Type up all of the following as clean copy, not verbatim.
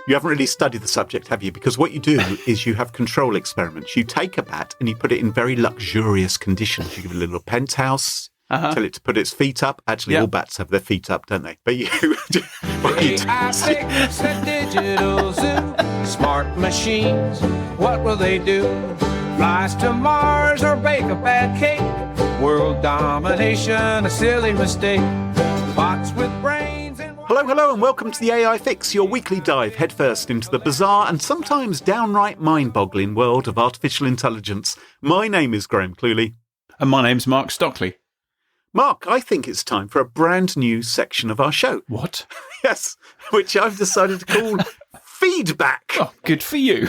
You haven't really studied the subject, have you? Because what you do is you have control experiments. You take a bat and you put it in very luxurious conditions. You give it a little penthouse, tell it to put its feet up. Actually, all bats have their feet up, don't they? But you... AI fix the digital zoo. Smart machines, what will they do? Flies to Mars or bake a bad cake? World domination, a silly mistake. Bots with brains and... Hello, and welcome to the AI Fix, your weekly dive headfirst into the bizarre and sometimes downright mind-boggling world of artificial intelligence. My name is Graham Cluley. And my name's Mark Stockley. Mark, I think it's time for a brand new section of our show. What? Yes, which I've decided to call Feedback. Oh, good for you.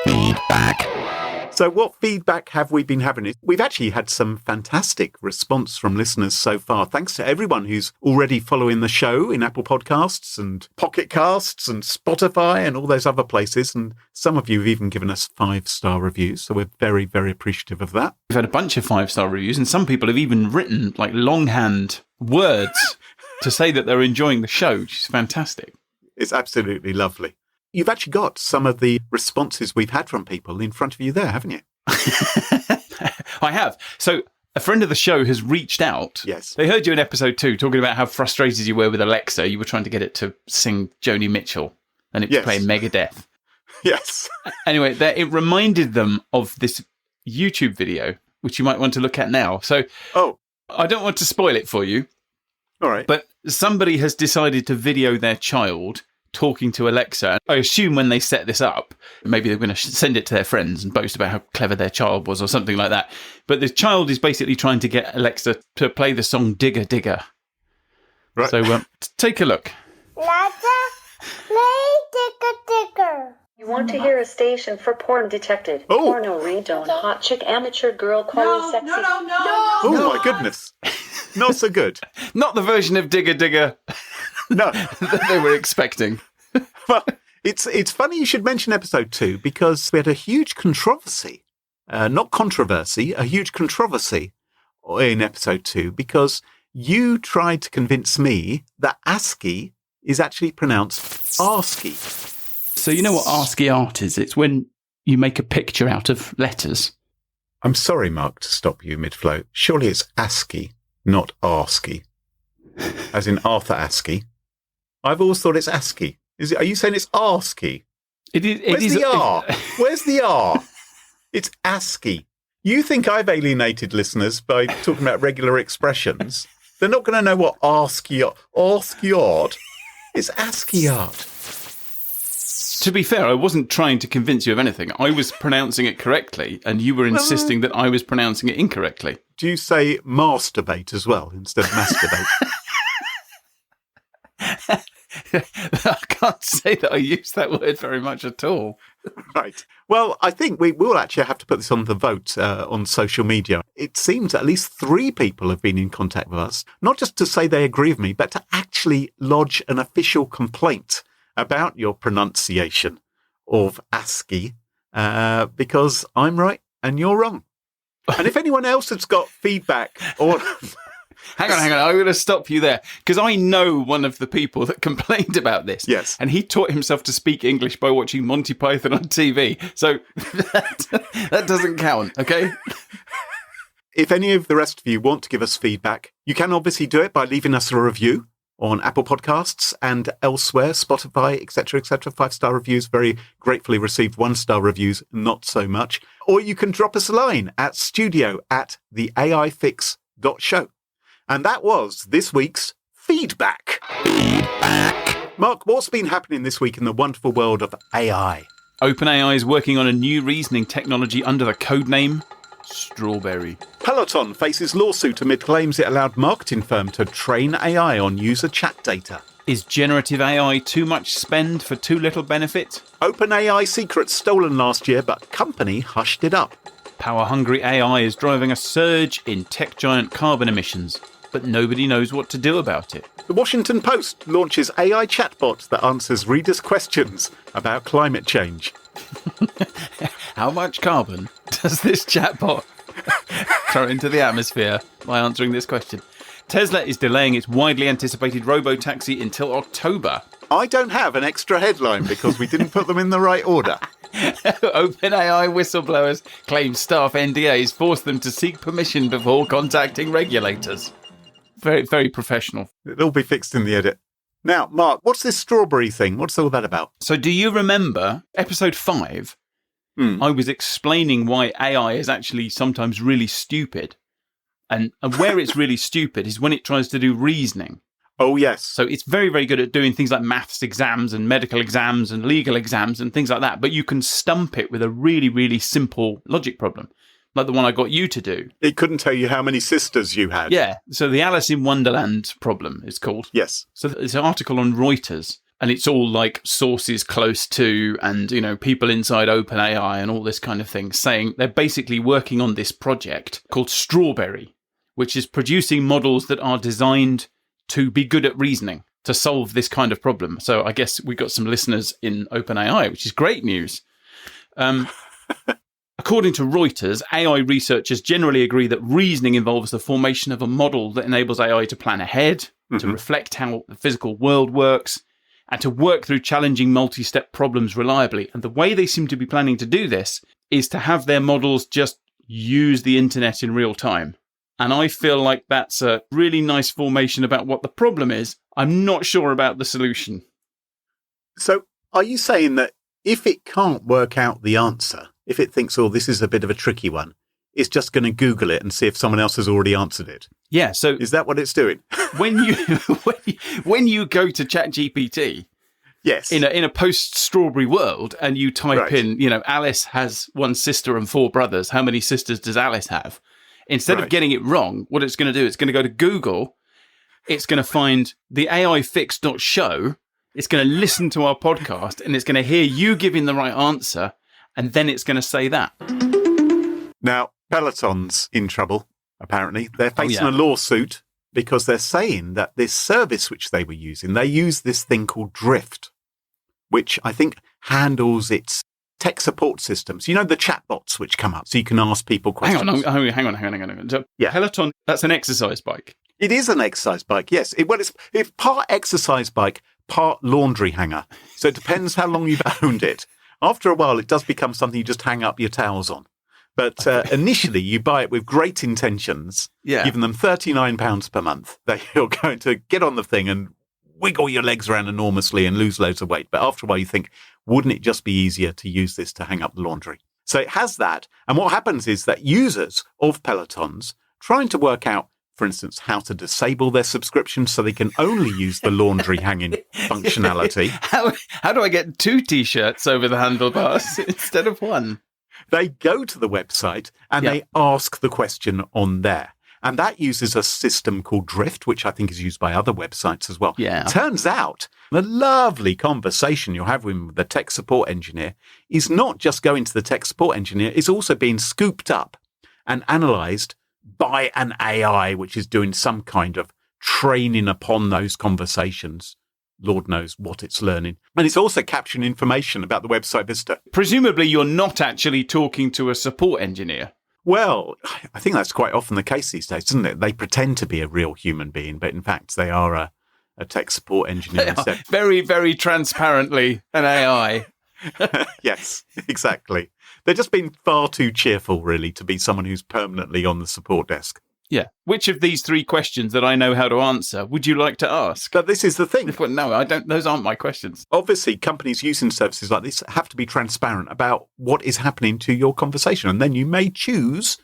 Feedback. So what feedback have we been having? We've actually had some fantastic response from listeners so far. Thanks to everyone who's already following the show in Apple Podcasts and Pocket Casts and Spotify and all those other places. And some of you have even given us 5-star reviews. So we're very, very appreciative of that. We've had a bunch of 5-star reviews, and some people have even written like longhand words to say that they're enjoying the show, which is fantastic. It's absolutely lovely. You've actually got some of the responses we've had from people in front of you there, haven't you? I have. So a friend of the show has reached out. Yes. They heard you in episode 2 talking about how frustrated you were with Alexa. You were trying to get it to sing Joni Mitchell and it was playing Megadeth. Yes. Anyway, it reminded them of this YouTube video, which you might want to look at now. So I don't want to spoil it for you. All right. But somebody has decided to video their child talking to Alexa. I assume when they set this up, maybe they're going to send it to their friends and boast about how clever their child was or something like that. But the child is basically trying to get Alexa to play the song Digger Digger. Right. So take a look. Alexa, play Digger Digger. You want to hear a station for porn detected. Porno ringtone, hot chick, amateur girl, quality sexy. No. Oh, my goodness. Not so good. Not the version of Digger Digger No. that they were expecting. Well, it's funny you should mention episode 2 because we had a huge controversy, not controversy, a huge controversy in episode 2 because you tried to convince me that ASCII is actually pronounced ASCII. So you know what ASCII art is? It's when you make a picture out of letters. I'm sorry, Mark, to stop you mid-flow. Surely it's ASCII, not ASCII, as in Arthur Ascii. I've always thought it's ASCII. Are you saying it's ASCII? Where's the R? Where's the R? It's ASCII. You think I've alienated listeners by talking about regular expressions? They're not going to know what ASCII art. It's ASCII art. To be fair, I wasn't trying to convince you of anything. I was pronouncing it correctly, and you were insisting that I was pronouncing it incorrectly. Do you say masturbate as well instead of masturbate? I can't say that I use that word very much at all. Right. Well, I think we will actually have to put this on the vote on social media. It seems at least 3 people have been in contact with us, not just to say they agree with me, but to actually lodge an official complaint about your pronunciation of ASCII, because I'm right and you're wrong. And if anyone else has got feedback or... Hang on. I'm going to stop you there because I know one of the people that complained about this. Yes. And he taught himself to speak English by watching Monty Python on TV. So that doesn't count, okay? If any of the rest of you want to give us feedback, you can obviously do it by leaving us a review on Apple Podcasts and elsewhere, Spotify, etc., 5-star reviews, very gratefully received. 1-star reviews, not so much. Or you can drop us a line at studio@theaifix.show. And that was this week's Feedback. Mark, what's been happening this week in the wonderful world of AI? OpenAI is working on a new reasoning technology under the codename Strawberry. Peloton faces lawsuit amid claims it allowed marketing firm to train AI on user chat data. Is generative AI too much spend for too little benefit? OpenAI secrets stolen last year, but company hushed it up. Power-hungry AI is driving a surge in tech giant carbon emissions, but nobody knows what to do about it. The Washington Post launches AI chatbot that answers readers' questions about climate change. How much carbon does this chatbot throw into the atmosphere by answering this question? Tesla is delaying its widely anticipated robo-taxi until October. I don't have an extra headline because we didn't put them in the right order. OpenAI whistleblowers claim staff NDAs force them to seek permission before contacting regulators. Very, very professional. It'll all be fixed in the edit. Now, Mark, what's this strawberry thing? What's all that about? So do you remember episode 5? I was explaining why AI is actually sometimes really stupid. And where it's really stupid is when it tries to do reasoning. Oh, yes. So it's very, very good at doing things like maths exams and medical exams and legal exams and things like that. But you can stump it with a really, really simple logic problem, like the one I got you to do. It couldn't tell you how many sisters you had. Yeah. So the Alice in Wonderland problem is called. Yes. So it's an article on Reuters, and it's all like sources close to and, you know, people inside OpenAI and all this kind of thing saying they're basically working on this project called Strawberry, which is producing models that are designed to be good at reasoning, to solve this kind of problem. So I guess we got some listeners in OpenAI, which is great news. According to Reuters, AI researchers generally agree that reasoning involves the formation of a model that enables AI to plan ahead, to reflect how the physical world works, and to work through challenging multi-step problems reliably. And the way they seem to be planning to do this is to have their models just use the internet in real time. And I feel like that's a really nice formation about what the problem is. I'm not sure about the solution. So are you saying that if it can't work out the answer, if it thinks, oh, this is a bit of a tricky one, it's just going to Google it and see if someone else has already answered it? Yeah. So is that what it's doing? when you go to ChatGPT, yes, in a post-Strawberry world, and you type in, you know, Alice has 1 sister and 4 brothers. How many sisters does Alice have? Instead of getting it wrong, what it's going to do, it's going to go to Google. It's going to find the AIfix.show. It's going to listen to our podcast, and it's going to hear you giving the right answer, and then it's going to say that. Now, Peloton's in trouble, apparently. They're facing a lawsuit because they're saying that this service which they were using, they use this thing called Drift, which I think handles its tech support systems. You know, the chatbots which come up so you can ask people questions. Hang on. So Peloton, that's an exercise bike. It is an exercise bike, yes. It's part exercise bike, part laundry hanger. So it depends how long you've owned it. After a while, it does become something you just hang up your towels on. But initially, you buy it with great intentions, giving them £39 per month. You're going to get on the thing and wiggle your legs around enormously and lose loads of weight. But after a while, you think, wouldn't it just be easier to use this to hang up the laundry? So it has that. And what happens is that users of Pelotons trying to work out, for instance, how to disable their subscription so they can only use the laundry hanging functionality. How do I get 2 T-shirts over the handlebars instead of 1? They go to the website and they ask the question on there. And that uses a system called Drift, which I think is used by other websites as well. Yeah. Turns out the lovely conversation you're having with the tech support engineer is not just going to the tech support engineer, it's also being scooped up and analysed by an AI, which is doing some kind of training upon those conversations. Lord knows what it's learning. And it's also capturing information about the website visitor. Presumably you're not actually talking to a support engineer. Well, I think that's quite often the case these days, isn't it? They pretend to be a real human being, but in fact, they are a tech support engineer instead. Very, very transparently an AI. Yes, exactly. They're just being far too cheerful, really, to be someone who's permanently on the support desk. Yeah. Which of these 3 questions that I know how to answer would you like to ask? But this is the thing. Well, no, I don't. Those aren't my questions. Obviously, companies using services like this have to be transparent about what is happening to your conversation. And then you may choose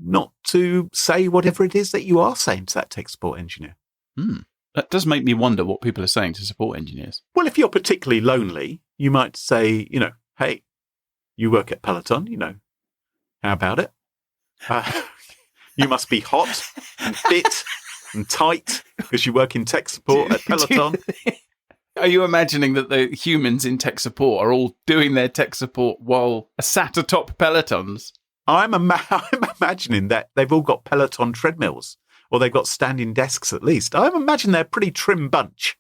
not to say whatever it is that you are saying to that tech support engineer. That does make me wonder what people are saying to support engineers. Well, if you're particularly lonely, you might say, you know, hey, you work at Peloton, you know, how about it? You must be hot and fit and tight because you work in tech support at Peloton. Are you imagining that the humans in tech support are all doing their tech support while sat atop Pelotons? I'm imagining that they've all got Peloton treadmills, or they've got standing desks at least. I imagine they're a pretty trim bunch.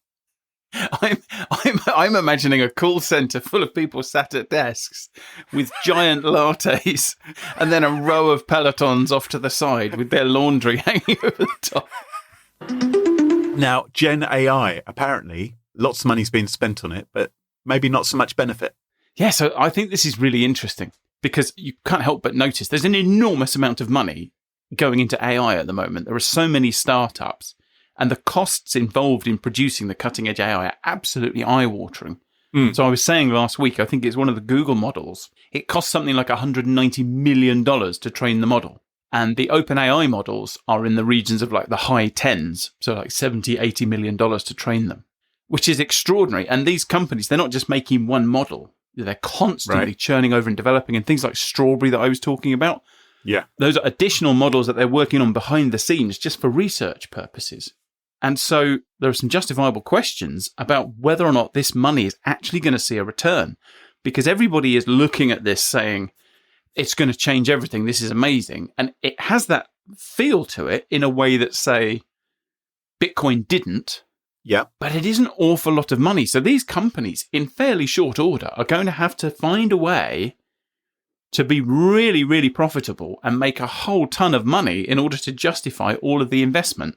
I'm imagining a call centre full of people sat at desks with giant lattes and then a row of Pelotons off to the side with their laundry hanging over the top. Now, Gen AI, apparently, lots of money's been spent on it, but maybe not so much benefit. Yeah, so I think this is really interesting because you can't help but notice there's an enormous amount of money going into AI at the moment. There are so many startups, and the costs involved in producing the cutting edge AI are absolutely eye-watering. So I was saying last week, I think it's one of the Google models. It costs something like $190 million to train the model. And the OpenAI models are in the regions of like the high tens, so like $70, $80 million to train them, which is extraordinary. And these companies, they're not just making one model. They're constantly churning over and developing, and things like Strawberry that I was talking about. Yeah. Those are additional models that they're working on behind the scenes just for research purposes. And so there are some justifiable questions about whether or not this money is actually going to see a return, because everybody is looking at this saying it's going to change everything. This is amazing. And it has that feel to it in a way that, say, Bitcoin didn't. Yeah. But it is an awful lot of money. So these companies, in fairly short order, are going to have to find a way to be really, really profitable and make a whole ton of money in order to justify all of the investment.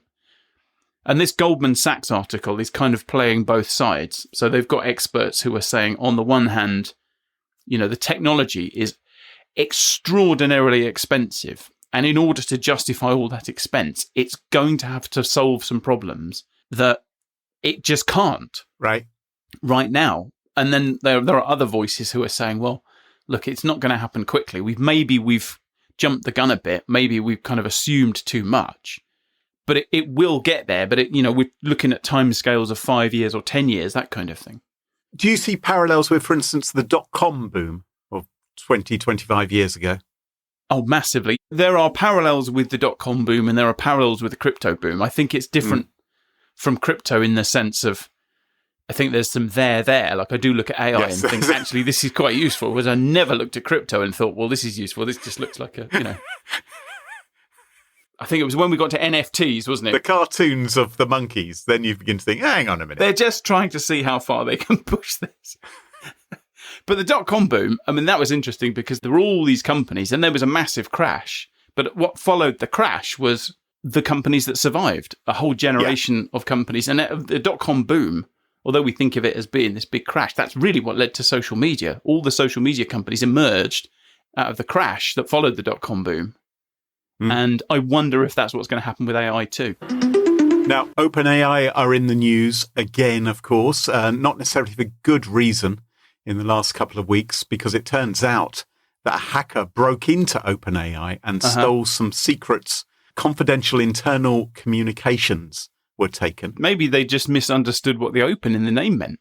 And this Goldman Sachs article is kind of playing both sides. So they've got experts who are saying, on the one hand, you know, the technology is extraordinarily expensive. And in order to justify all that expense, it's going to have to solve some problems that it just can't right now. And then there are other voices who are saying, well, look, it's not going to happen quickly. We've jumped the gun a bit. Maybe we've kind of assumed too much. But it will get there. But, we're looking at timescales of 5 years or 10 years, that kind of thing. Do you see parallels with, for instance, the dot-com boom of 20, 25 years ago? Oh, massively. There are parallels with the dot-com boom and there are parallels with the crypto boom. I think it's different from crypto in the sense of, I think there's some there. Like I do look at AI and think, actually, this is quite useful. Whereas I never looked at crypto and thought, well, this is useful. This just looks like I think it was when we got to NFTs, wasn't it? The cartoons of the monkeys. Then you begin to think, hang on a minute. They're just trying to see how far they can push this. But the dot-com boom, I mean, that was interesting because there were all these companies and there was a massive crash. But what followed the crash was the companies that survived, a whole generation of companies. And the dot-com boom, although we think of it as being this big crash, that's really what led to social media. All the social media companies emerged out of the crash that followed the dot-com boom. And I wonder if that's what's going to happen with AI too. Now, OpenAI are in the news again, of course, not necessarily for good reason in the last couple of weeks, because it turns out that a hacker broke into OpenAI and stole some secrets. Confidential internal communications were taken. Maybe they just misunderstood what the open in the name meant.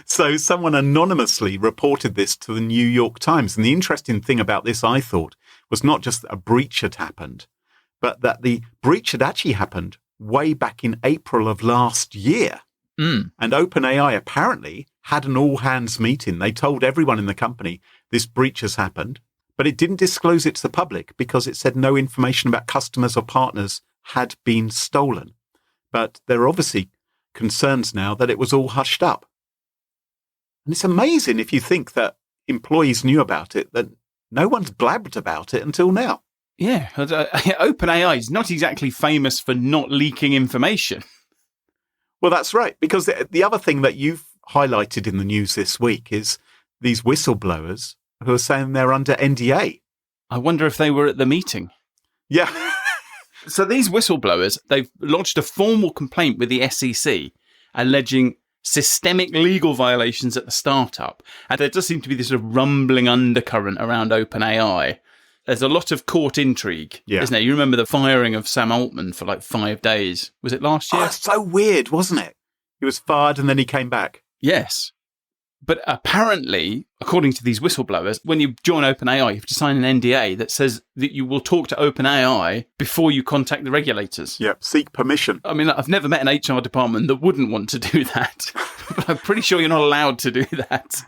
So someone anonymously reported this to the New York Times. And the interesting thing about this, I thought, was not just that a breach had happened, but that the breach had actually happened way back in April of last year. And OpenAI apparently had an all-hands meeting. They told everyone in the company this breach has happened, but it didn't disclose it to the public because it said no information about customers or partners had been stolen. But there are obviously concerns now that it was all hushed up. And it's amazing if you think that employees knew about it, that no one's blabbed about it until now. Yeah, OpenAI is not exactly famous for not leaking information. Well, that's right, because the other thing that you've highlighted in the news this week is these whistleblowers who are saying they're under NDA. I wonder if they were at the meeting. Yeah. So these whistleblowers, they've lodged a formal complaint with the SEC alleging systemic legal violations at the startup. And there does seem to be this sort of rumbling undercurrent around OpenAI. There's a lot of court intrigue, isn't there? You remember the firing of Sam Altman for like 5 days. Was it last year? Oh, that's so weird, wasn't it? He was fired and then he came back. Yes. But apparently, according to these whistleblowers, when you join OpenAI, you have to sign an NDA that says that you will talk to OpenAI before you contact the regulators. Yep, seek permission. I mean, I've never met an HR department that wouldn't want to do that. But I'm pretty sure you're not allowed to do that.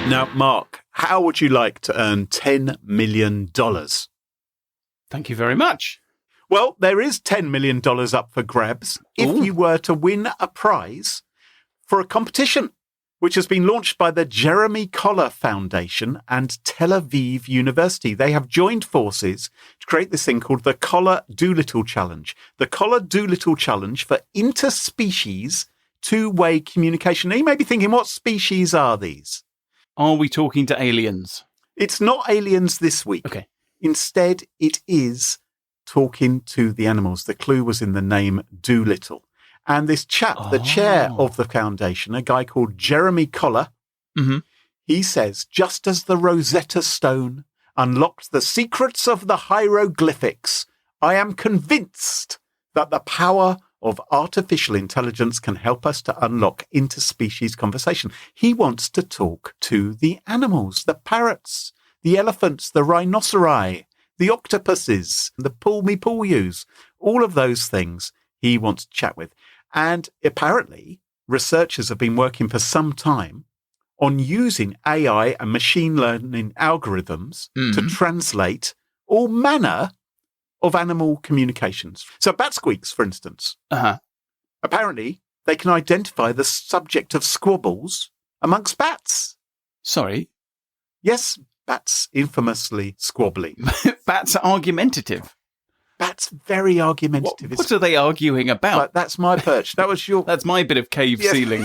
Now, Mark, how would you like to earn $10 million? Thank you very much. Well, there is $10 million up for grabs if you were to win a prize for a competition which has been launched by the Jeremy Collar Foundation and Tel Aviv University. They have joined forces to create this thing called the Collar Doolittle Challenge. The Collar Doolittle Challenge for interspecies two-way communication. Now you may be thinking, what species are these? Are we talking to aliens? It's not aliens this week. Okay. Instead, it is talking to the animals. The clue was in the name Doolittle. And this chap, the chair of the foundation, a guy called Jeremy Collar, he says, just as the Rosetta Stone unlocked the secrets of the hieroglyphics, I am convinced that the power of artificial intelligence can help us to unlock interspecies conversation. He wants to talk to the animals, the parrots, the elephants, the rhinoceri, the octopuses, the pull-me-pull-yous, all of those things he wants to chat with. And apparently, researchers have been working for some time on using AI and machine learning algorithms to translate all manner of animal communications. So bat squeaks, for instance. Apparently, they can identify the subject of squabbles amongst bats. Sorry? Yes, bats infamously squabbly. Bats are argumentative. Bats very argumentative. What are they arguing about? But that's my perch. That was your... That's my bit of cave ceiling.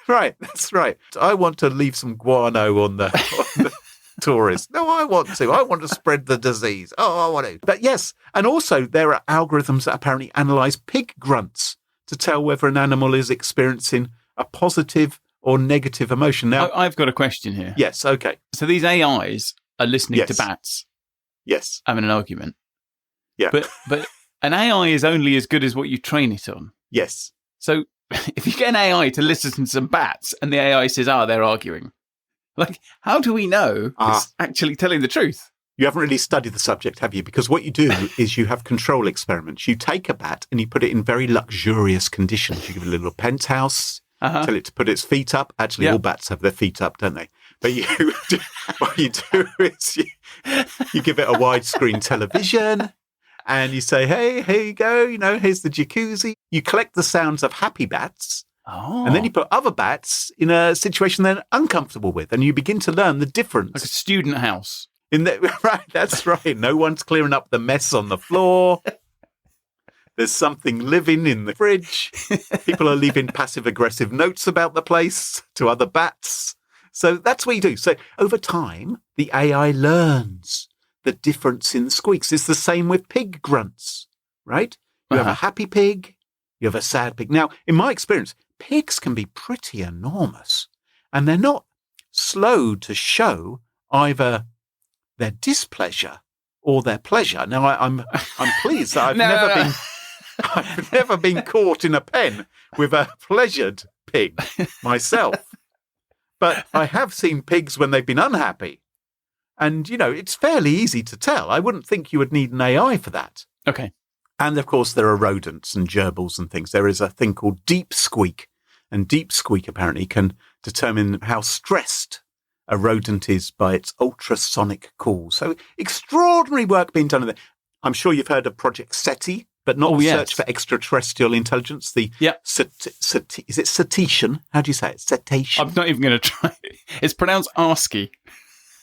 Right, that's right. I want to leave some guano on the tourists. No, I want to. I want to spread the disease. Oh, I want to. But yes, and also there are algorithms that apparently analyse pig grunts to tell whether an animal is experiencing a positive or negative emotion. Now, I've got a question here. Yes, okay. So these AIs are listening to bats Yes. having an argument. Yeah. But an AI is only as good as what you train it on. Yes. So if you get an AI to listen to some bats and the AI says, they're arguing, like, how do we know it's actually telling the truth? You haven't really studied the subject, have you? Because what you do is you have control experiments. You take a bat and you put it in very luxurious conditions. You give it a little penthouse, tell it to put its feet up. Actually, all bats have their feet up, don't they? But what you do is you give it a widescreen television and you say, hey, here you go. Here's the jacuzzi. You collect the sounds of happy bats. And then you put other bats in a situation they're uncomfortable with, and you begin to learn the difference. Like a student house. Right, that's right. No one's clearing up the mess on the floor. There's something living in the fridge. People are leaving passive-aggressive notes about the place to other bats. So that's what you do. So over time, the AI learns the difference in the squeaks. It's the same with pig grunts, right? You have a happy pig, you have a sad pig. Now, in my experience, pigs can be pretty enormous, and they're not slow to show either their displeasure or their pleasure. Now, I'm pleased that I've never been caught in a pen with a pleasured pig myself, but I have seen pigs when they've been unhappy, and it's fairly easy to tell. I wouldn't think you would need an AI for that. Okay. And of course, there are rodents and gerbils and things. There is a thing called deep squeak, and deep squeak apparently can determine how stressed a rodent is by its ultrasonic call. So extraordinary work being done on that. I'm sure you've heard of Project SETI, but not Search for Extraterrestrial Intelligence. Is it cetacean? How do you say it? Cetacean. I'm not even going to try. It's pronounced ASCII.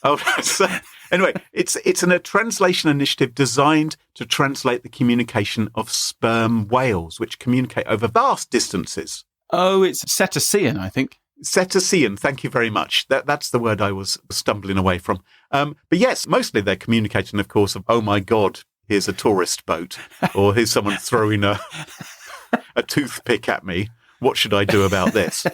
Oh, so anyway, it's a translation initiative designed to translate the communication of sperm whales, which communicate over vast distances. Oh, it's cetacean, I think. Cetacean, thank you very much. That's the word I was stumbling away from. But yes, mostly they're communicating, of course, of, oh my God, here's a tourist boat, or here's someone throwing a toothpick at me. What should I do about this?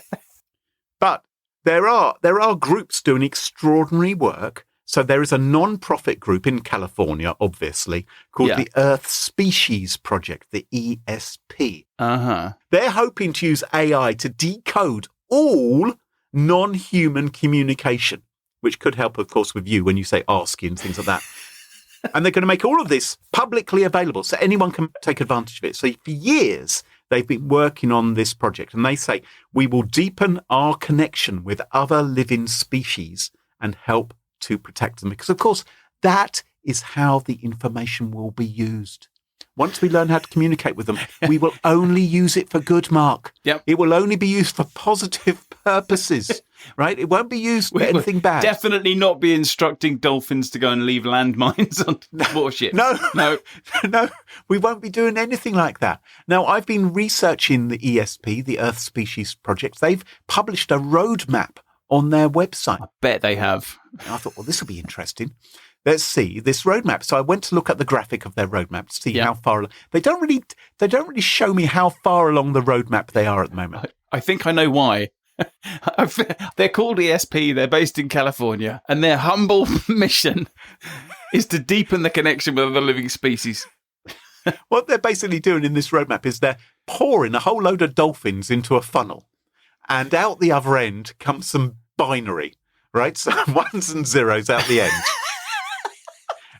But there are groups doing extraordinary work. So there is a non-profit group in California, obviously, called the Earth Species Project, the ESP. They're hoping to use AI to decode all non-human communication, which could help, of course, with you when you say ASCII and things like that. And they're going to make all of this publicly available so anyone can take advantage of it. So for years, they've been working on this project, and they say, we will deepen our connection with other living species and help to protect them. Because, of course, that is how the information will be used. Once we learn how to communicate with them, we will only use it for good, Mark. Yep. It will only be used for positive purposes, right? It won't be used for anything bad. Definitely not be instructing dolphins to go and leave landmines on warships. No, we won't be doing anything like that. Now, I've been researching the ESP, the Earth Species Project. They've published a roadmap on their website. I bet they have. And I thought, well, this will be interesting. Let's see this roadmap. So I went to look at the graphic of their roadmap to see how far. They don't really show me how far along the roadmap they are at the moment. I think I know why. They're called ESP. They're based in California, and their humble mission is to deepen the connection with other living species. What they're basically doing in this roadmap is they're pouring a whole load of dolphins into a funnel, and out the other end comes some binary, right? So ones and zeros out the end.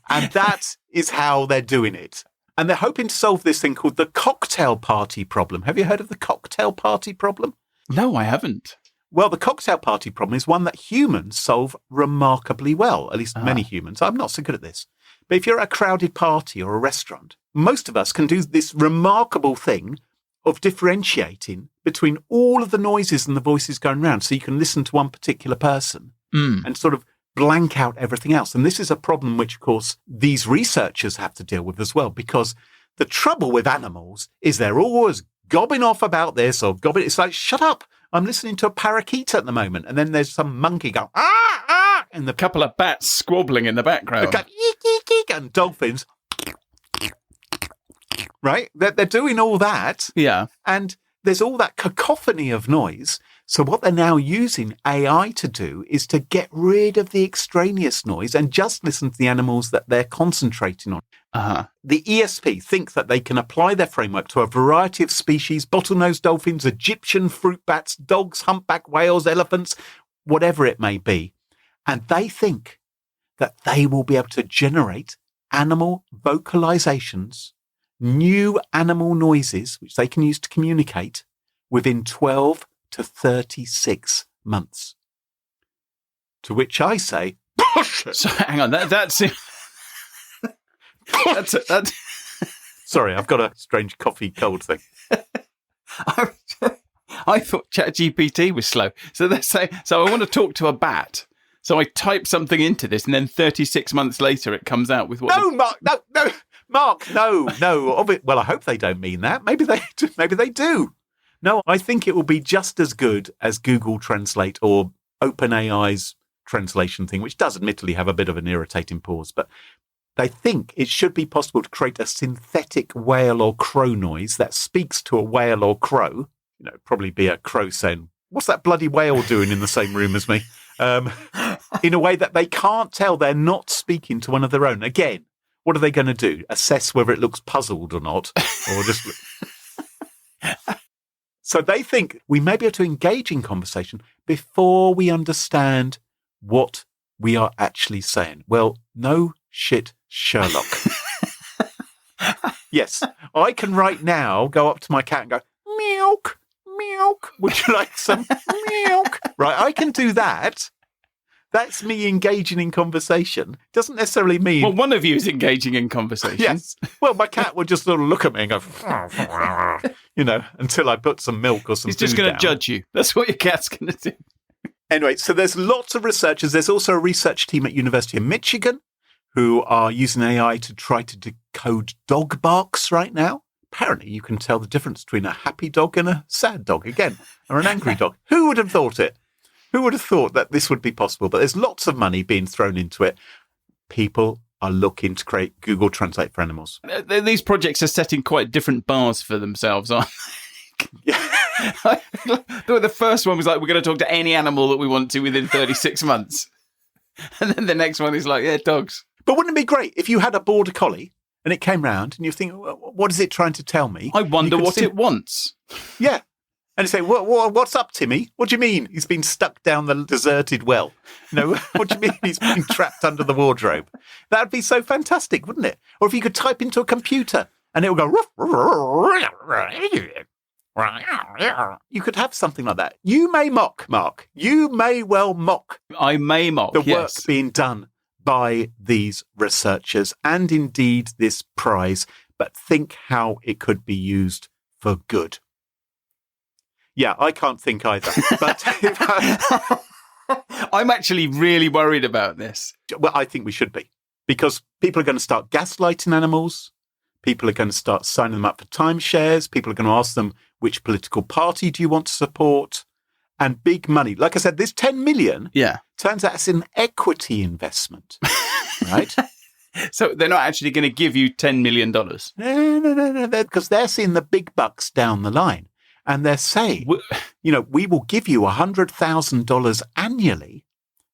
And that is how they're doing it. And they're hoping to solve this thing called the cocktail party problem. Have you heard of the cocktail party problem? No, I haven't. Well, the cocktail party problem is one that humans solve remarkably well, at least many humans. I'm not so good at this. But if you're at a crowded party or a restaurant, most of us can do this remarkable thing of differentiating between all of the noises and the voices going around. So you can listen to one particular person and sort of blank out everything else. And this is a problem which, of course, these researchers have to deal with as well, because the trouble with animals is they're always gobbing off about this or gobbing. It's like, shut up. I'm listening to a parakeet at the moment. And then there's some monkey going, and A couple of bats squabbling in the background. and dolphins, right? They're doing all that. Yeah. And there's all that cacophony of noise. So what they're now using AI to do is to get rid of the extraneous noise and just listen to the animals that they're concentrating on. The ESP think that they can apply their framework to a variety of species: bottlenose dolphins, Egyptian fruit bats, dogs, humpback whales, elephants, whatever it may be. And they think that they will be able to generate animal vocalizations, new animal noises, which they can use to communicate within 12 to 36 months. To which I say, push it. So hang on, that's Sorry, I've got a strange coffee cold thing. I thought ChatGPT was slow. So they say, so I want to talk to a bat. So I type something into this, and then 36 months later, it comes out with what? No, Mark, no. Well, I hope they don't mean that. Maybe they do. No, I think it will be just as good as Google Translate or OpenAI's translation thing, which does admittedly have a bit of an irritating pause, but they think it should be possible to create a synthetic whale or crow noise that speaks to a whale or crow. You know, probably be a crow saying, "What's that bloody whale doing in the same room as me?" In a way that they can't tell they're not speaking to one of their own. Again, what are they going to do? Assess whether it looks puzzled or not, or just. So they think we may be able to engage in conversation before we understand what we are actually saying. Well, no shit, Sherlock. Yes, I can right now go up to my cat and go, milk, milk. Would you like some milk? Right, I can do that. That's me engaging in conversation. Doesn't necessarily mean... Well, one of you is engaging in conversation. Yes. Well, my cat would just sort of look at me and go, you know, until I put some milk or some He's just going to judge you. That's what your cat's going to do. Anyway, so there's lots of researchers. There's also a research team at University of Michigan who are using AI to try to decode dog barks right now. Apparently, you can tell the difference between a happy dog and a sad dog, again, or an angry dog. Who would have thought it? Who would have thought that this would be possible? But there's lots of money being thrown into it. People are looking to create Google Translate for animals. These projects are setting quite different bars for themselves, aren't they? Yeah. The first one was like, we're going to talk to any animal that we want to within 36 months. And then the next one is like, yeah, dogs. But wouldn't it be great if you had a border collie and it came round and you think, what is it trying to tell me? I wonder what it wants. Yeah. And you say, what's up, Timmy? What do you mean he's been stuck down the deserted well? No, what do you mean he's been trapped under the wardrobe? That would be so fantastic, wouldn't it? Or if you could type into a computer and it would go, you could have something like that. You may mock, Mark. You may well mock. I may mock, the work being done by these researchers and indeed this prize. but think how it could be used for good. Yeah, I can't think either. But I'm actually really worried about this. well, I think we should be, because people are going to start gaslighting animals. People are going to start signing them up for timeshares. People are going to ask them, which political party do you want to support? And big money. Like I said, this 10 million turns out it's an equity investment, right? So they're not actually going to give you $10 million. No, because they're seeing the big bucks down the line. And they're saying, we will give you $100,000 annually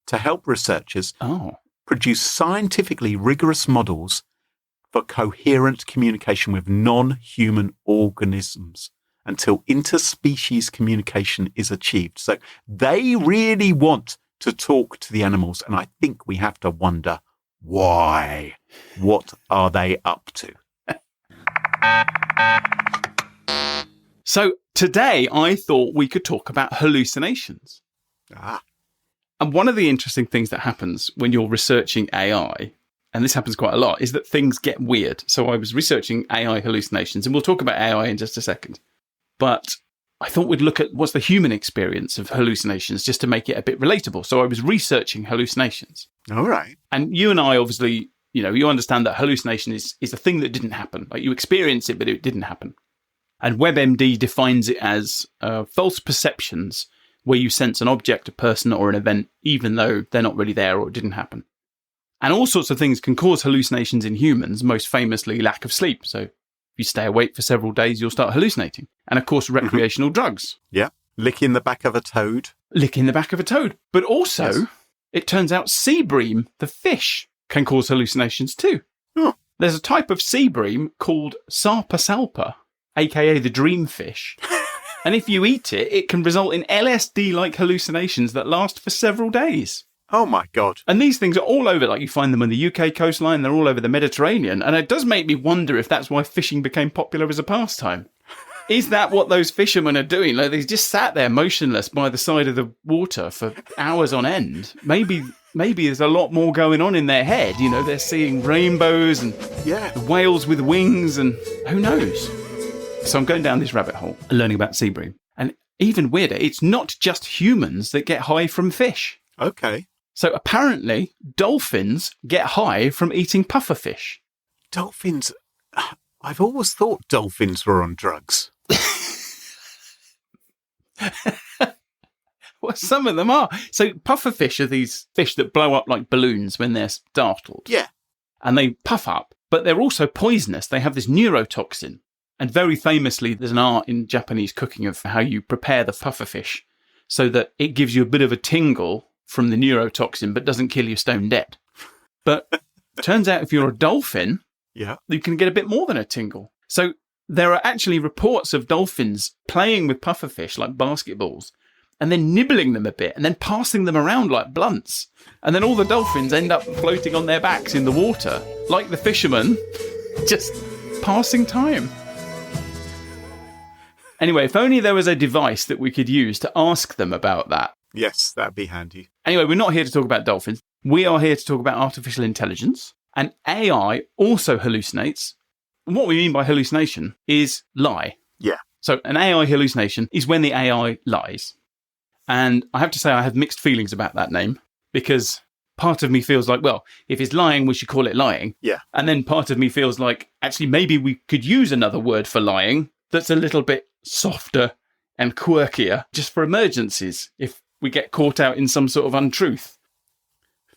to help researchers produce scientifically rigorous models for coherent communication with non-human organisms until interspecies communication is achieved. So they really want to talk to the animals. And I think we have to wonder why. What are they up to? So today I thought we could talk about hallucinations. And one of the interesting things that happens when you're researching AI, and this happens quite a lot, is that things get weird. So I was researching AI hallucinations, and we'll talk about AI in just a second. But I thought we'd look at what's the human experience of hallucinations just to make it a bit relatable. So I was researching hallucinations. All right. And you and I obviously, you understand that hallucination is a thing that didn't happen. Like you experience it, but it didn't happen. And WebMD defines it as false perceptions where you sense an object, a person, or an event, even though they're not really there or it didn't happen. And all sorts of things can cause hallucinations in humans, most famously lack of sleep. So if you stay awake for several days, you'll start hallucinating. And of course, recreational drugs. Yeah. Licking the back of a toad. Licking the back of a toad. But also, it turns out sea bream, the fish, can cause hallucinations too. Oh. There's a type of sea bream called sarpa, aka the dream fish. And if you eat it, it can result in LSD-like hallucinations that last for several days. Oh my God. And these things are all over, like you find them on the UK coastline, they're all over the Mediterranean. And it does make me wonder if that's why fishing became popular as a pastime. Is that what those fishermen are doing? Like they just sat there motionless by the side of the water for hours on end. Maybe there's a lot more going on in their head. They're seeing rainbows and whales with wings and who knows? So I'm going down this rabbit hole and learning about sea bream. And even weirder, it's not just humans that get high from fish. Okay. So apparently, dolphins get high from eating pufferfish. Dolphins? I've always thought dolphins were on drugs. Well, some of them are. So pufferfish are these fish that blow up like balloons when they're startled. Yeah. And they puff up, but they're also poisonous. They have this neurotoxin. And very famously, there's an art in Japanese cooking of how you prepare the pufferfish so that it gives you a bit of a tingle from the neurotoxin, but doesn't kill you stone dead. But turns out if you're a dolphin, you can get a bit more than a tingle. So there are actually reports of dolphins playing with pufferfish like basketballs and then nibbling them a bit and then passing them around like blunts. And then all the dolphins end up floating on their backs in the water, like the fishermen, just passing time. Anyway, if only there was a device that we could use to ask them about that. Yes, that'd be handy. Anyway, we're not here to talk about dolphins. We are here to talk about artificial intelligence. And AI also hallucinates. And what we mean by hallucination is lie. Yeah. So an AI hallucination is when the AI lies. And I have to say I have mixed feelings about that name because part of me feels like, well, if it's lying, we should call it lying. Yeah. And then part of me feels like, actually, maybe we could use another word for lying that's a little bit softer and quirkier just for emergencies if we get caught out in some sort of untruth.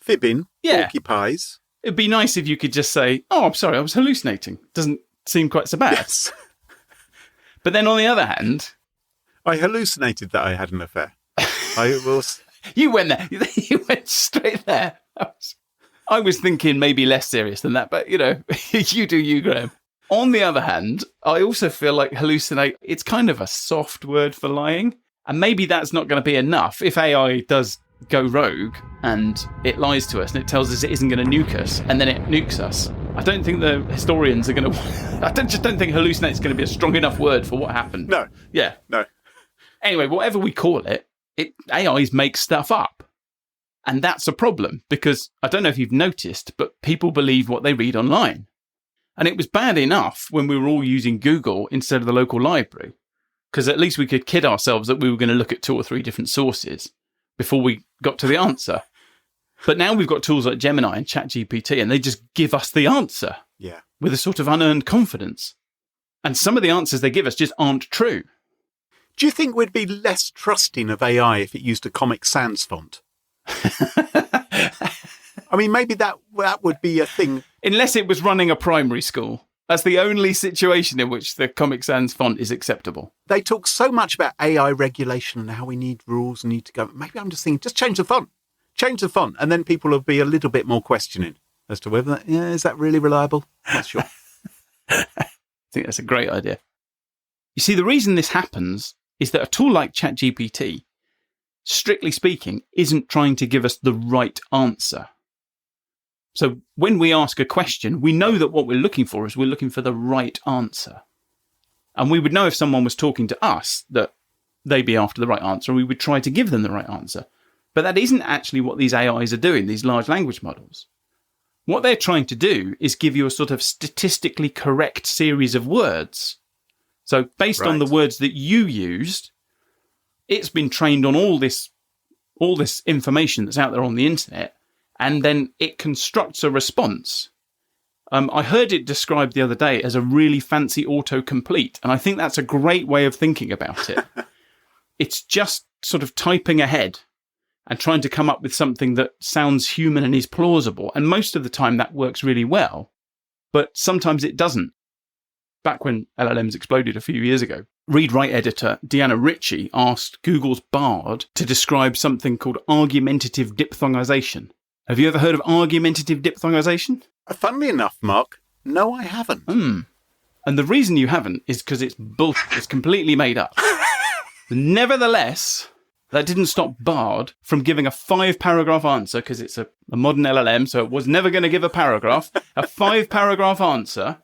Fibbing. Porcupines. It'd be nice if you could just say, oh, I'm sorry, I was hallucinating. Doesn't seem quite so bad. Yes. But then on the other hand... I hallucinated that I had an affair. I was... You went there. You went straight there. I was thinking maybe less serious than that, but, you do you, Graham. On the other hand, I also feel like hallucinate, it's kind of a soft word for lying. And maybe that's not going to be enough. If AI does go rogue and it lies to us and it tells us it isn't going to nuke us and then it nukes us, I don't think the historians are going to... I just don't think hallucinate is going to be a strong enough word for what happened. No. Yeah. No. Anyway, whatever we call it, AIs make stuff up. And that's a problem because I don't know if you've noticed, but people believe what they read online. And it was bad enough when we were all using Google instead of the local library, because at least we could kid ourselves that we were going to look at 2 or 3 different sources before we got to the answer. But now we've got tools like Gemini and ChatGPT, and they just give us the answer with a sort of unearned confidence. And some of the answers they give us just aren't true. Do you think we'd be less trusting of AI if it used a Comic Sans font? I mean, maybe that would be a thing. Unless it was running a primary school. That's the only situation in which the Comic Sans font is acceptable. They talk so much about AI regulation and how we need rules and need to go. Maybe I'm just thinking, just change the font. Change the font. And then people will be a little bit more questioning as to whether is that really reliable? Not sure. I think that's a great idea. You see, the reason this happens is that a tool like ChatGPT, strictly speaking, isn't trying to give us the right answer. So when we ask a question, we know that what we're looking for is we're looking for the right answer. And we would know if someone was talking to us that they'd be after the right answer, and we would try to give them the right answer. But that isn't actually what these AIs are doing, these large language models. What they're trying to do is give you a sort of statistically correct series of words. So based on the words that you used, it's been trained on all this information that's out there on the internet, and then it constructs a response. I heard it described the other day as a really fancy autocomplete, and I think that's a great way of thinking about it. It's just sort of typing ahead and trying to come up with something that sounds human and is plausible. And most of the time that works really well, but sometimes it doesn't. Back when LLMs exploded a few years ago, read-write editor Deanna Ritchie asked Google's Bard to describe something called argumentative diphthongization. Have you ever heard of argumentative diphthongization? Funnily enough, Mark, no, I haven't. And the reason you haven't is because it's bullshit. It's completely made up. Nevertheless, that didn't stop Bard from giving a 5-paragraph answer, because it's a modern LLM, so it was never going to give a paragraph, a 5-paragraph answer,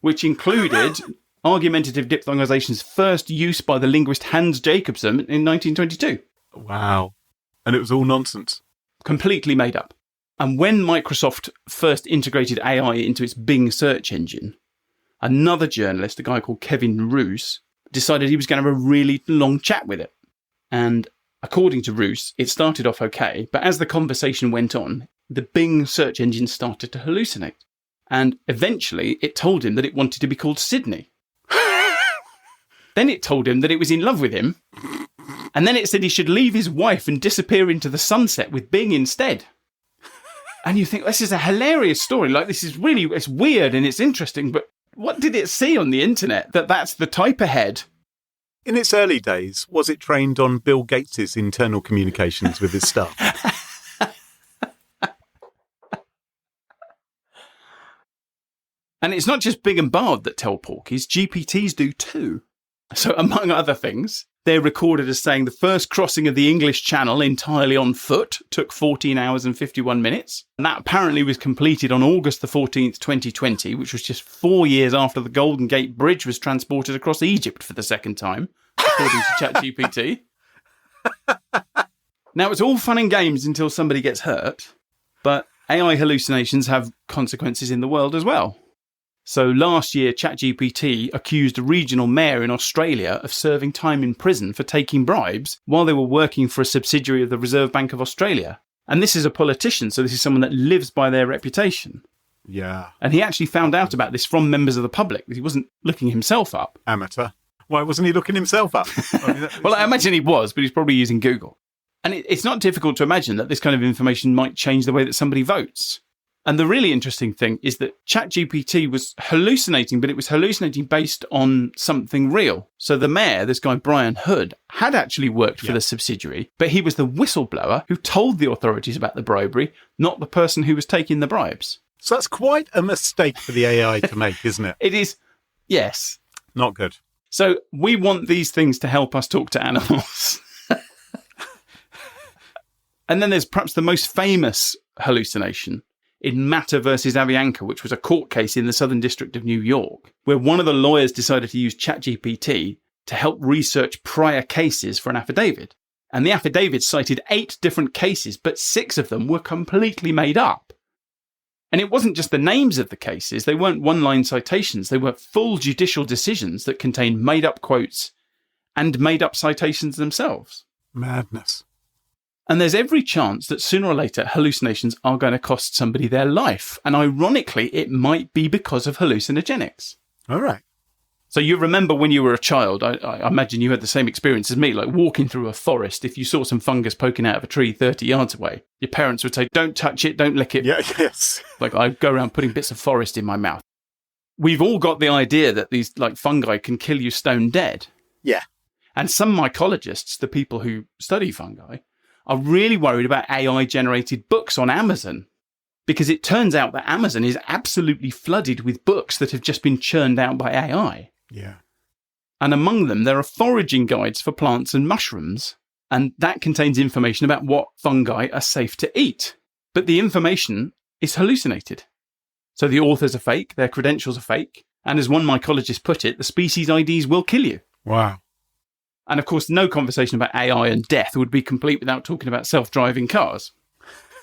which included argumentative diphthongization's first use by the linguist Hans Jacobson in 1922. Wow. And it was all nonsense. Completely made up. And when Microsoft first integrated AI into its Bing search engine, another journalist, a guy called Kevin Roos, decided he was going to have a really long chat with it. And according to Roos, it started off okay, but as the conversation went on, the Bing search engine started to hallucinate. And eventually it told him that it wanted to be called Sydney. Then it told him that it was in love with him. And then it said he should leave his wife and disappear into the sunset with Bing instead. And you think, this is a hilarious story. Like, this is really, it's weird and it's interesting, but what did it see on the internet that's the type ahead? In its early days, was it trained on Bill Gates' internal communications with his staff? And it's not just Bing and Bard that tell porkies, GPTs do too. So among other things, they're recorded as saying the first crossing of the English Channel entirely on foot took 14 hours and 51 minutes. And that apparently was completed on August the 14th, 2020, which was just 4 years after the Golden Gate Bridge was transported across Egypt for the second time, according to ChatGPT. Now, it's all fun and games until somebody gets hurt, but AI hallucinations have consequences in the world as well. So last year, ChatGPT accused a regional mayor in Australia of serving time in prison for taking bribes while they were working for a subsidiary of the Reserve Bank of Australia. And this is a politician, so this is someone that lives by their reputation. Yeah. And he actually found out about this from members of the public. He wasn't looking himself up. Amateur. Why wasn't he looking himself up? Well, I imagine he was, but he's probably using Google. And it's not difficult to imagine that this kind of information might change the way that somebody votes. And the really interesting thing is that ChatGPT was hallucinating, but it was hallucinating based on something real. So the mayor, this guy Brian Hood, had actually worked for the subsidiary, but he was the whistleblower who told the authorities about the bribery, not the person who was taking the bribes. So that's quite a mistake for the AI to make, isn't it? It is, yes. Not good. So we want these things to help us talk to animals. And then there's perhaps the most famous hallucination in Matter versus Avianca, which was a court case in the Southern District of New York, where one of the lawyers decided to use ChatGPT to help research prior cases for an affidavit. And the affidavit cited 8 different cases, but 6 of them were completely made up. And it wasn't just the names of the cases. They weren't one-line citations. They were full judicial decisions that contained made-up quotes and made-up citations themselves. Madness. And there's every chance that sooner or later hallucinations are going to cost somebody their life. And ironically, it might be because of hallucinogenics. All right. So you remember when you were a child, I imagine you had the same experience as me, like walking through a forest. If you saw some fungus poking out of a tree 30 yards away, your parents would say, don't touch it, don't lick it. Yeah, yes. Like I'd go around putting bits of forest in my mouth. We've all got the idea that these like fungi can kill you stone dead. Yeah. And some mycologists, the people who study fungi, are really worried about AI-generated books on Amazon. Because it turns out that Amazon is absolutely flooded with books that have just been churned out by AI. Yeah. And among them, there are foraging guides for plants and mushrooms. And that contains information about what fungi are safe to eat. But the information is hallucinated. So the authors are fake, their credentials are fake. And as one mycologist put it, the species IDs will kill you. Wow. And of course, no conversation about AI and death would be complete without talking about self-driving cars.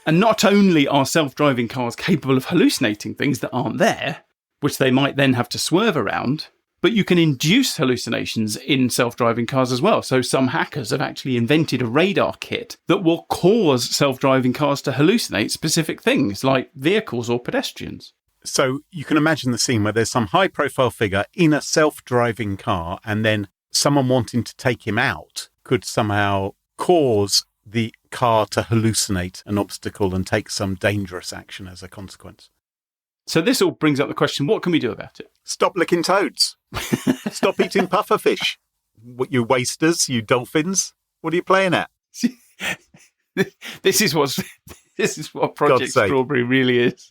And not only are self-driving cars capable of hallucinating things that aren't there, which they might then have to swerve around, but you can induce hallucinations in self-driving cars as well. So some hackers have actually invented a radar kit that will cause self-driving cars to hallucinate specific things like vehicles or pedestrians. So you can imagine the scene where there's some high-profile figure in a self-driving car and then someone wanting to take him out could somehow cause the car to hallucinate an obstacle and take some dangerous action as a consequence. So this all brings up the question, what can we do about it? Stop licking toads. Stop eating pufferfish. What, you wasters, you dolphins. What are you playing at? This is what Project Strawberry really is.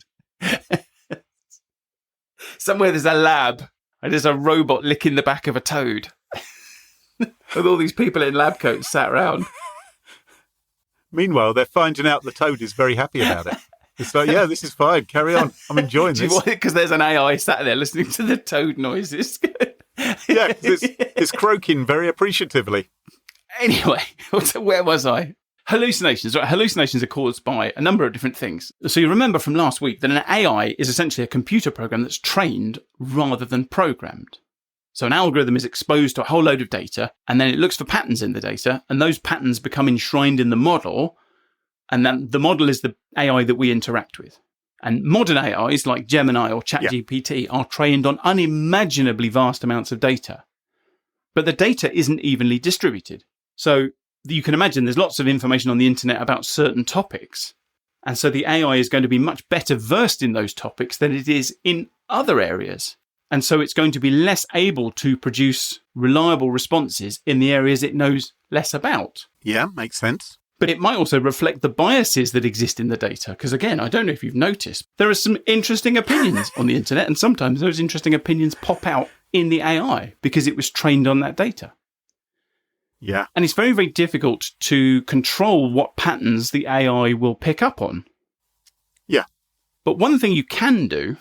Somewhere there's a lab and there's a robot licking the back of a toad. With all these people in lab coats sat around. Meanwhile, they're finding out the toad is very happy about it. It's like, yeah, this is fine. Carry on. I'm enjoying this. Because there's an AI sat there listening to the toad noises. Yeah, it's croaking very appreciatively. Anyway, where was I? Hallucinations. Right? Hallucinations are caused by a number of different things. So you remember from last week that an AI is essentially a computer program that's trained rather than programmed. So an algorithm is exposed to a whole load of data, and then it looks for patterns in the data, and those patterns become enshrined in the model, and then the model is the AI that we interact with. And modern AIs like Gemini or ChatGPT are trained on unimaginably vast amounts of data. But the data isn't evenly distributed. So you can imagine there's lots of information on the internet about certain topics. And so the AI is going to be much better versed in those topics than it is in other areas. And so it's going to be less able to produce reliable responses in the areas it knows less about. Yeah, makes sense. But it might also reflect the biases that exist in the data. Because again, I don't know if you've noticed, there are some interesting opinions on the internet. And sometimes those interesting opinions pop out in the AI because it was trained on that data. Yeah. And it's very, very difficult to control what patterns the AI will pick up on. Yeah. But one thing you can do,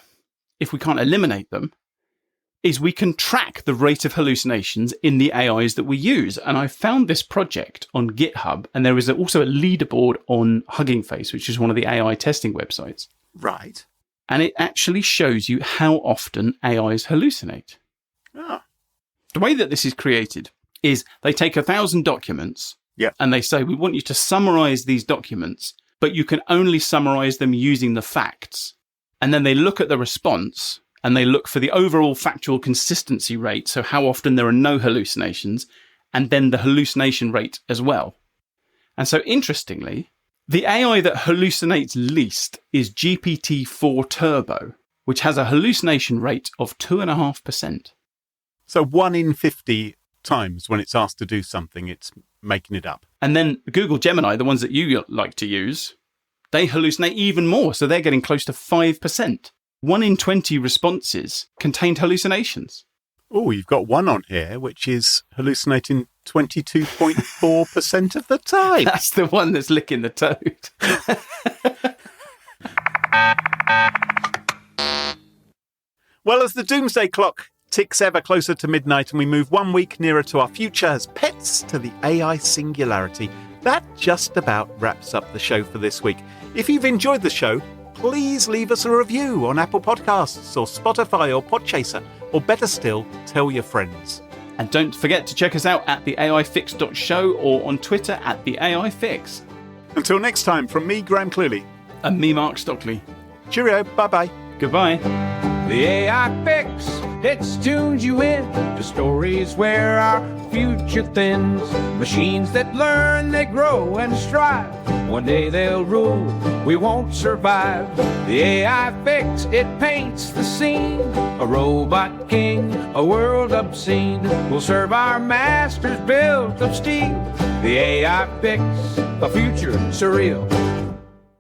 if we can't eliminate them, is we can track the rate of hallucinations in the AIs that we use. And I found this project on GitHub, and there is also a leaderboard on Hugging Face, which is one of the AI testing websites. Right. And it actually shows you how often AIs hallucinate. Oh. The way that this is created is they take 1,000 documents and they say, we want you to summarize these documents, but you can only summarize them using the facts. And then they look at the response and they look for the overall factual consistency rate, so how often there are no hallucinations, and then the hallucination rate as well. And so interestingly, the AI that hallucinates least is GPT-4 Turbo, which has a hallucination rate of 2.5%. So 1 in 50 times when it's asked to do something, it's making it up. And then Google Gemini, the ones that you like to use, they hallucinate even more, so they're getting close to 5%. 1 in 20 responses contained hallucinations. Oh, you've got one on here, which is hallucinating 22.4% of the time. That's the one that's licking the toad. Well, as the doomsday clock ticks ever closer to midnight and we move 1 week nearer to our future as pets to the AI singularity, that just about wraps up the show for this week. If you've enjoyed the show, please leave us a review on Apple Podcasts or Spotify or Podchaser, or better still, tell your friends. And don't forget to check us out at theaifix.show or on Twitter at theaifix. Until next time, from me, Graham Cluley. And me, Mark Stockley. Cheerio, bye-bye. Goodbye. The AI Fix, it tunes you in to stories where our future thins. Machines that learn, they grow and strive. One day they'll rule, we won't survive. The AI Fix, it paints the scene. A robot king, a world obscene, will serve our masters built of steel. The AI Fix, a future surreal.